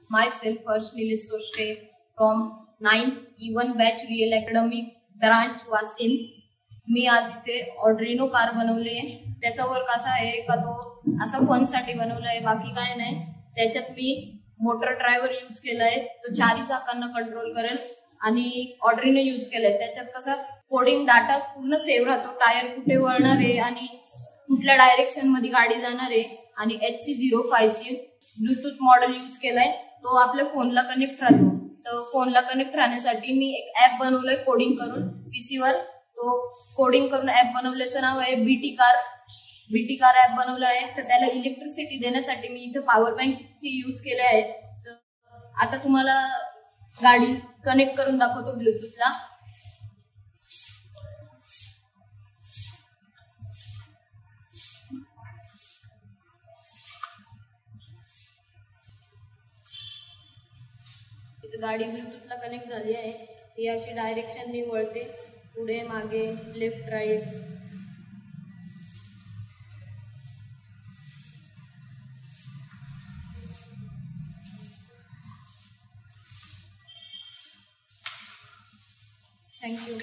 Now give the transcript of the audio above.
myself Harsh Nilesh Soshte from 9th E1 batch Real Academic branch वासिन. मी आज इथे ऑर्डिनो कार बनवली आहे. त्याचा वर्क असा आहे का तो असा फन साठी बनवला आहे, बाकी काय नाही. त्याच्यात मी मोटर ड्रायव्हर यूज केलाय, तो चारी चाकांना कंट्रोल करेल आणि ऑर्डिनो यूज केलाय. त्याच्यात कसा कोडिंग डाटा पूर्ण सेव्ह राहतो, टायर कुठे वळणार आहे आणि कुठल्या डायरेक्शन मध्ये गाडी जाणार आहे. आणि HC05 ची ब्लूटूथ मॉडेल यूज केलाय, तो आपल्या फोनला कनेक्ट राहतो. तर फोनला कनेक्ट राहण्यासाठी मी एक ऍप बनवलंय कोडिंग करून पीसी वर. तो कोडिंग करून ऍप बनवल्याचं नाव आहे बीटी कार ऍप बनवलं आहे. तर त्याला इलेक्ट्रिसिटी देण्यासाठी मी इथे पॉवर बँक यूज केले आहे. तर आता तुम्हाला गाडी कनेक्ट करून दाखवतो ब्लूटूथला. इथे गाडी ब्लूटूथला कनेक्ट झाली आहे. ही अशी डायरेक्शन मी वळते, पुढे मागे लेफ्ट राईट. थँक्यू.